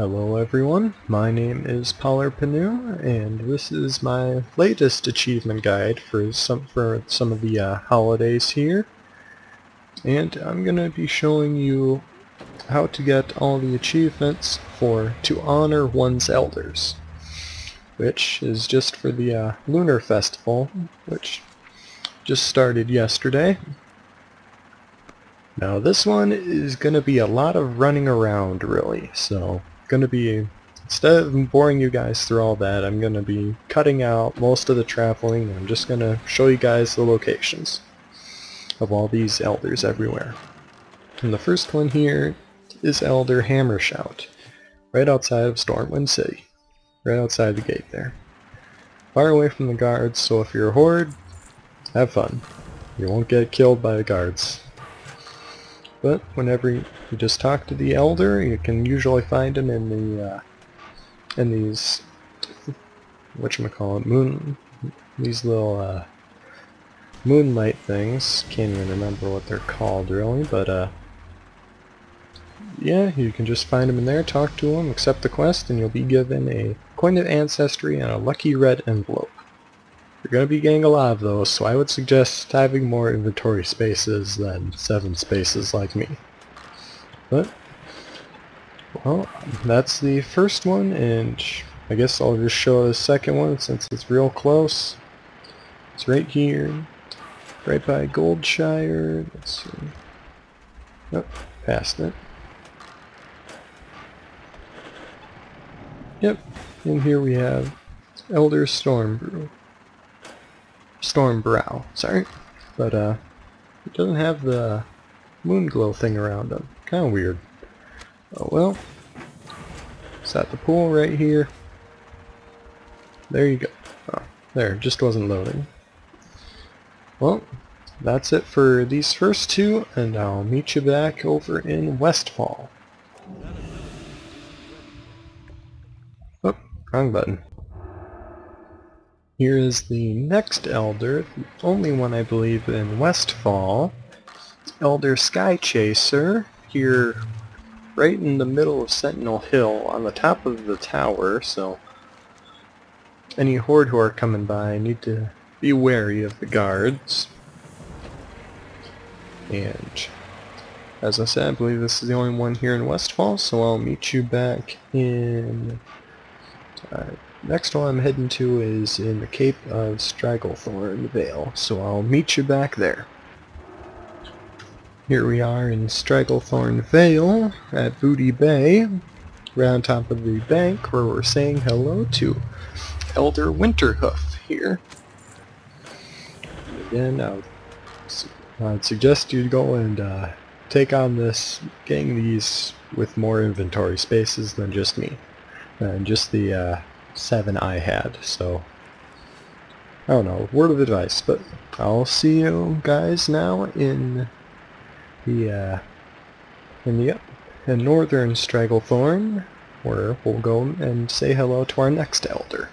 Hello everyone, my name is Polar Panu, and this is my latest achievement guide for some of the holidays here. And I'm going to be showing you how to get all the achievements for To Honor One's Elders, which is just for the Lunar Festival, which just started yesterday. Now this one is going to be a lot of running around, really, so going to be, instead of boring you guys through all that, I'm going to be cutting out most of the traveling, and I'm just going to show you guys the locations of all these elders everywhere. And the first one here is Elder Hammershout, right outside of Stormwind City, right outside the gate there. Far away from the guards, so if you're a horde, have fun. You won't get killed by the guards. But whenever you just talk to the elder, you can usually find him in the these these little moonlight things. Can't even remember what they're called really, but yeah, you can just find him in there, talk to him, accept the quest, and you'll be given a coin of ancestry and a lucky red envelope. You're going to be getting a lot of those, so I would suggest having more inventory spaces than 7 spaces like me. But, well, that's the first one, and I guess I'll just show the second one since it's real close. It's right here, right by Goldshire. Let's see. Oh, past it. Yep, and here we have Elder Stormbrow, sorry, but it doesn't have the moon glow thing around him. Kind of weird. Oh well. It's at the pool right here. There you go. Oh, there, just wasn't loading. Well, that's it for these first two, and I'll meet you back over in Westfall. Oh, wrong button. Here is the next elder, the only one I believe in Westfall. It's Elder Skychaser, here right in the middle of Sentinel Hill, on the top of the tower, so any horde who are coming by need to be wary of the guards. And as I said, I believe this is the only one here in Westfall, so I'll meet you back in... next one I'm heading to is in the Cape of Stragglethorn Vale, so I'll meet you back there. Here we are in Stragglethorn Vale at Booty Bay, right on top of the bank where we're saying hello to Elder Winterhoof here. Again, I'd suggest you go and take on this, getting these with more inventory spaces than just me, and just the 7 I had, so I don't know, word of advice. But I'll see you guys now in the in northern Stragglethorn, where we'll go and say hello to our next elder.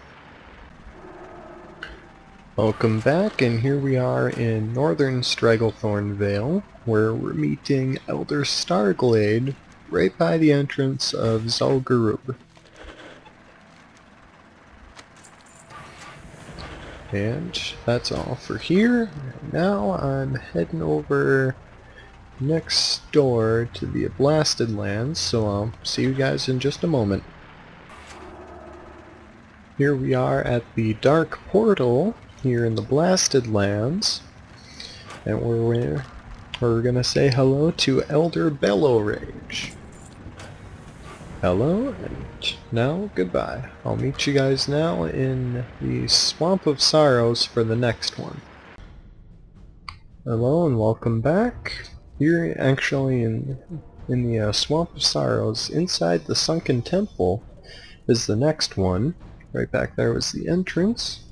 Welcome back, and here we are in northern Stragglethorn Vale, where we're meeting Elder Starglade right by the entrance of Zul'Gurub. And that's all for here. Now I'm heading over next door to the Blasted Lands, so I'll see you guys in just a moment. Here we are at the Dark Portal here in the Blasted Lands, and we're gonna say hello to Elder Bellowrage. Hello, and now goodbye. I'll meet you guys now in the Swamp of Sorrows for the next one. Hello and welcome back. Here, actually, in the Swamp of Sorrows, inside the Sunken Temple, is the next one. Right back there was the entrance,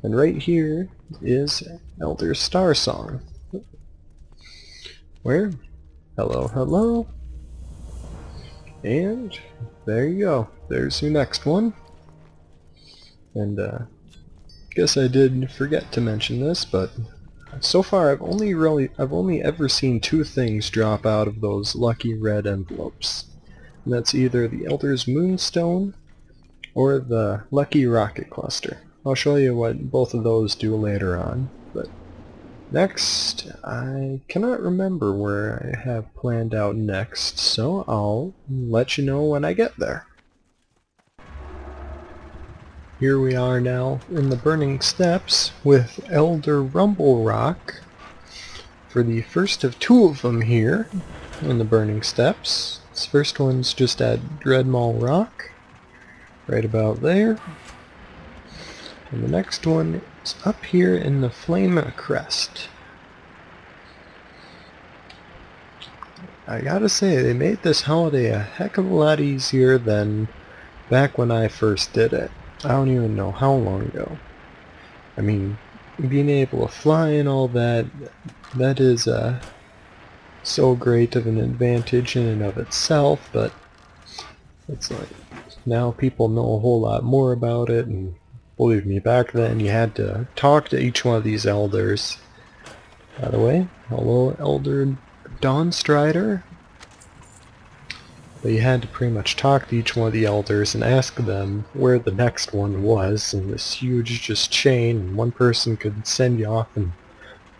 and right here is Elder Starsong. Where? Hello, hello. And there you go. There's your next one. And guess I did forget to mention this, but so far I've only ever seen 2 things drop out of those lucky red envelopes. And that's either the Elder's Moonstone or the Lucky Rocket Cluster. I'll show you what both of those do later on. But next, I cannot remember where I have planned out next, so I'll let you know when I get there. Here we are now in the Burning Steppes with Elder Rumble Rock for the first of two of them here in the Burning Steppes. This first one's just at Dreadmaw Rock, right about there. And the next one is up here in the Flame Crest. I gotta say, they made this holiday a heck of a lot easier than back when I first did it. I don't even know how long ago. I mean, being able to fly and all that, that is so great of an advantage in and of itself, but it's like, now people know a whole lot more about it, and believe me, back then you had to talk to each one of these elders. By the way, hello Elder Dawnstrider. But you had to pretty much talk to each one of the elders and ask them where the next one was in this huge just chain, and one person could send you off in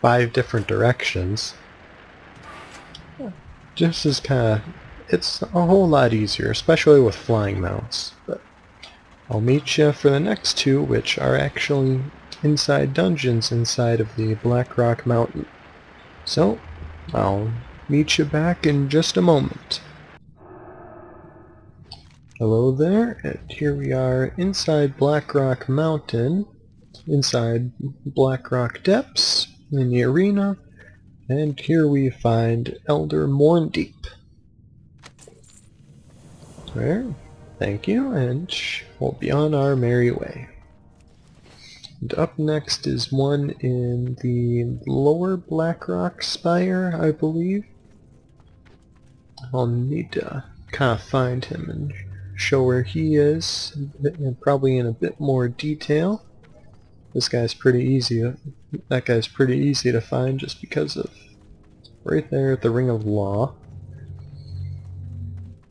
5 different directions. Just as kinda, it's a whole lot easier, especially with flying mounts. But I'll meet you for the next 2, which are actually inside dungeons inside of the Black Rock Mountain. So, I'll meet you back in just a moment. Hello there, and here we are inside Black Rock Mountain, inside Black Rock Depths, in the arena, and here we find Elder Mourndeep. There, thank you, and we'll be on our merry way. And up next is one in the lower Black Rock Spire, I believe. I'll need to kind of find him and show where he is, and probably in a bit more detail. This guy's pretty easy. That guy's pretty easy to find just because of right there at the Ring of Law.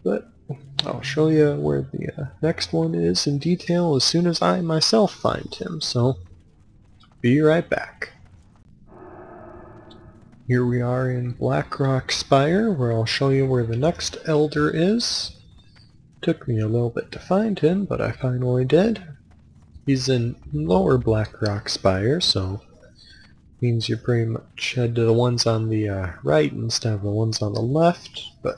But I'll show you where the next one is in detail as soon as I myself find him. So be right back. Here we are in Black Rock Spire, where I'll show you where the next elder is. Took me a little bit to find him, but I finally did. He's in lower Black Rock Spire, so means you pretty much head to the ones on the right instead of the ones on the left, but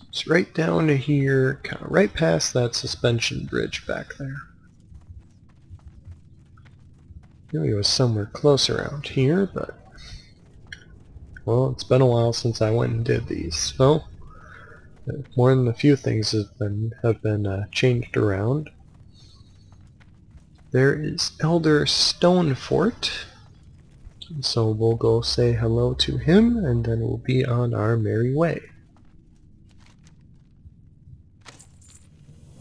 it's right down to here, kind of right past that suspension bridge back there. Knew he was somewhere close around here, but well, it's been a while since I went and did these, so more than a few things have been changed around. There is Elder Stonefort, so we'll go say hello to him, and then we'll be on our merry way.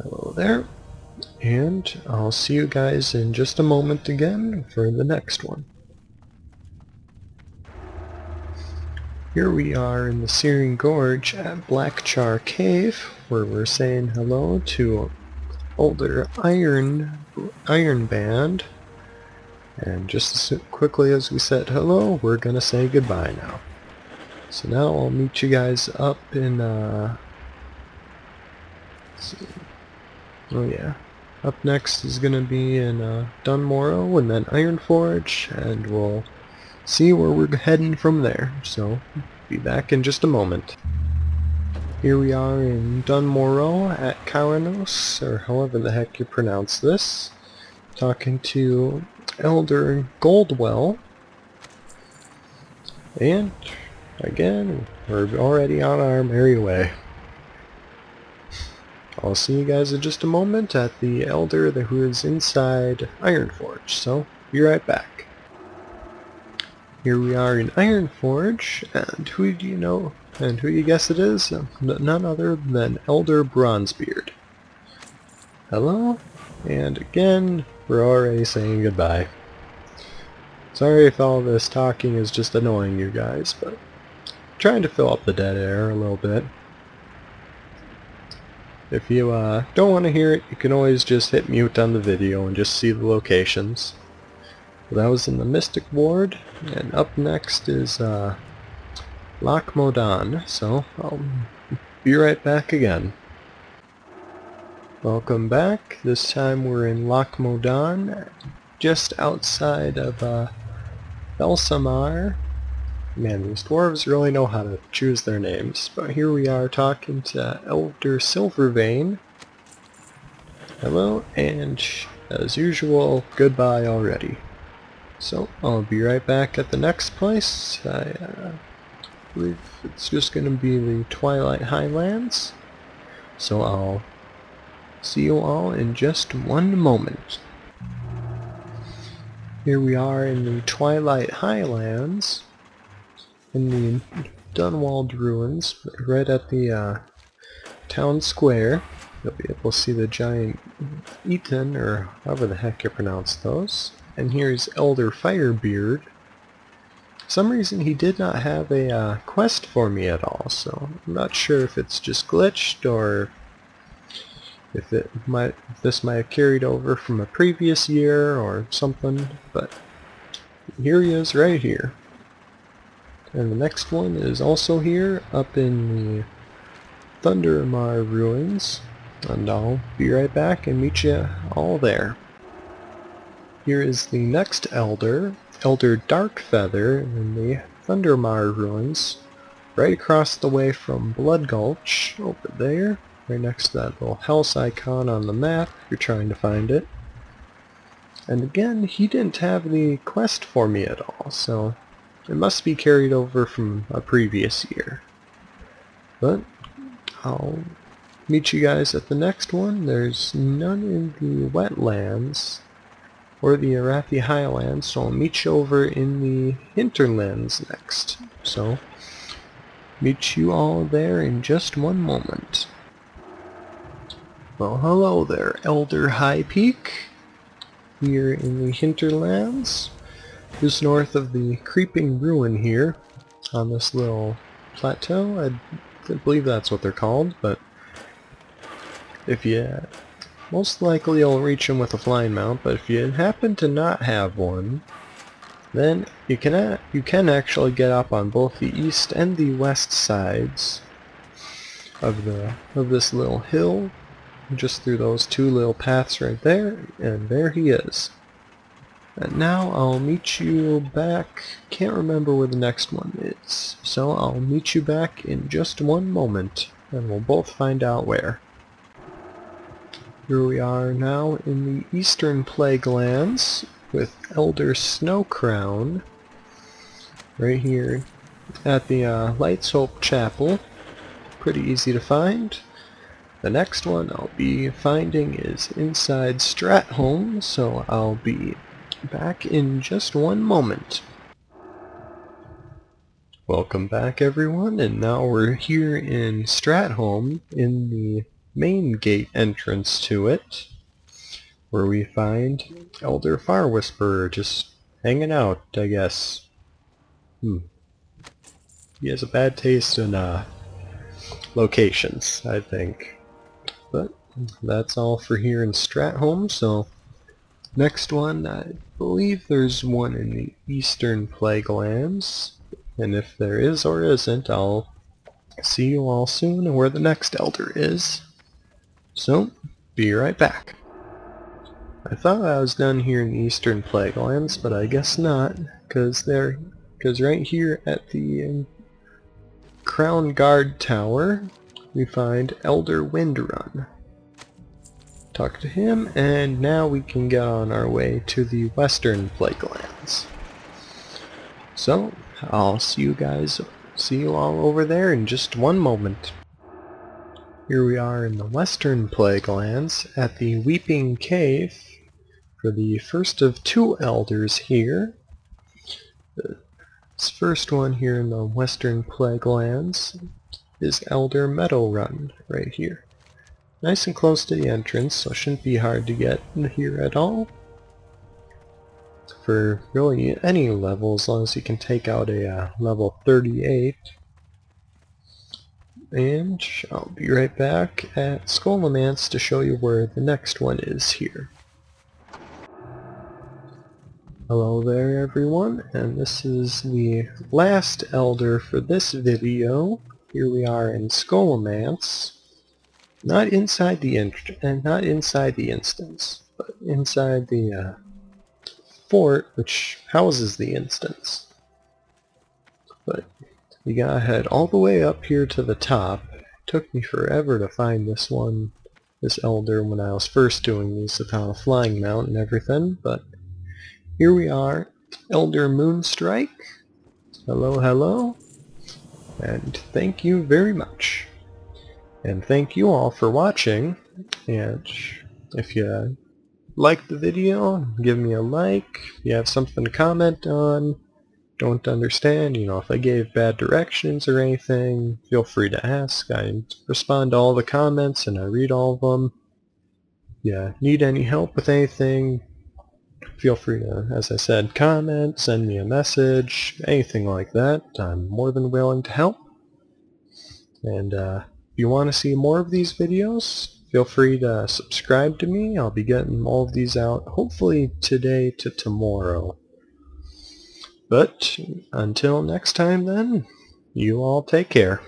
Hello there, and I'll see you guys in just a moment again for the next one. Here we are in the Searing Gorge at Blackchar Cave, where we're saying hello to Elder Ironband. And just as quickly as we said hello, we're gonna say goodbye now. So now I'll meet you guys up in, let's see. Oh yeah. Up next is gonna be in Dunmorrow and then Ironforge, and we'll see where we're heading from there. So, be back in just a moment. Here we are in Dunmorrow at Caranos, or however the heck you pronounce this, talking to Elder Goldwell, and again, we're already on our merry way. I'll see you guys in just a moment at the Elder who is inside Ironforge, so be right back. Here we are in Ironforge, and who do you know, and who you guess it is? None other than Elder Bronzebeard. Hello, and again, we're already saying goodbye. Sorry if all this talking is just annoying you guys, but trying to fill up the dead air a little bit. If you don't want to hear it, you can always just hit mute on the video and just see the locations. That was in the Mystic Ward, and up next is Loch Modan, so I'll be right back again. Welcome back. This time we're in Loch Modan, just outside of Belsamar. Man, these dwarves really know how to choose their names. But here we are talking to Elder Silvervein. Hello, and as usual, goodbye already. So, I'll be right back at the next place. I believe it's just going to be the Twilight Highlands. So I'll see you all in just one moment. Here we are in the Twilight Highlands, in the Dunwalled Ruins, right at the town square. You'll be able to see the giant Eaton, or however the heck you pronounce those. And here's Elder Firebeard. For some reason he did not have a quest for me at all, so I'm not sure if it's just glitched or if this might have carried over from a previous year or something, but here he is right here. And the next one is also here up in the Thundermar Ruins, and I'll be right back and meet you all there. Here is the next Elder, Elder Darkfeather, in the Thundermar Ruins, right across the way from Blood Gulch, over there, right next to that little house icon on the map, if you're trying to find it. And again, he didn't have the quest for me at all, so it must be carried over from a previous year. But I'll meet you guys at the next one. There's none in the wetlands or the Arathi Highlands, so I'll meet you over in the hinterlands next. So, meet you all there in just one moment. Well, hello there, Elder High Peak, here in the hinterlands, just north of the Creeping Ruin here, on this little plateau. I believe that's what they're called, but if you... most likely you'll reach them with a flying mount, but if you happen to not have one, then you can actually get up on both the east and the west sides of this little hill, just through those two little paths right there, and there he is. And now I'll meet you back. Can't remember where the next one is, so I'll meet you back in just one moment, and we'll both find out where. Here we are now in the Eastern Plaguelands with Elder Snowcrown, right here at the Light's Hope Chapel. Pretty easy to find. The next one I'll be finding is inside Stratholme, so I'll be back in just one moment. Welcome back everyone, and now we're here in Stratholme in the main gate entrance to it, where we find Elder Far Whisperer just hanging out, I guess. He has a bad taste in locations, I think. But that's all for here in Stratholme, so next one, I believe there's one in the Eastern Plaguelands, and if there is or isn't, I'll see you all soon and where the next Elder is. So, be right back. I thought I was done here in the Eastern Plaguelands, but I guess not, because right here at the Crown Guard Tower, we find Elder Windrun. Talk to him, and now we can get on our way to the Western Plaguelands. So, I'll see you all over there in just one moment. Here we are in the Western Plaguelands at the Weeping Cave for the first of two Elders here. This first one here in the Western Plaguelands is Elder Meadowrun, right here. Nice and close to the entrance, so it shouldn't be hard to get here at all. For really any level, as long as you can take out a level 38. And I'll be right back at Scholomance to show you where the next one is here. Hello there everyone, and this is the last Elder for this video. Here we are in Scholomance. Not inside the instance, but inside the fort which houses the instance. But you gotta head all the way up here to the top. It took me forever to find this Elder when I was first doing these without a flying mount and everything, but here we are, Elder Moonstrike. Hello, hello, and thank you very much. And thank you all for watching, and if you like the video, give me a like. If you have something to comment on, don't understand, if I gave bad directions or anything, feel free to ask. I respond to all the comments and I read all of them. If you need any help with anything, feel free to, as I said, comment, send me a message, anything like that. I'm more than willing to help. And if you want to see more of these videos, feel free to subscribe to me. I'll be getting all of these out hopefully today to tomorrow. But until next time then, you all take care.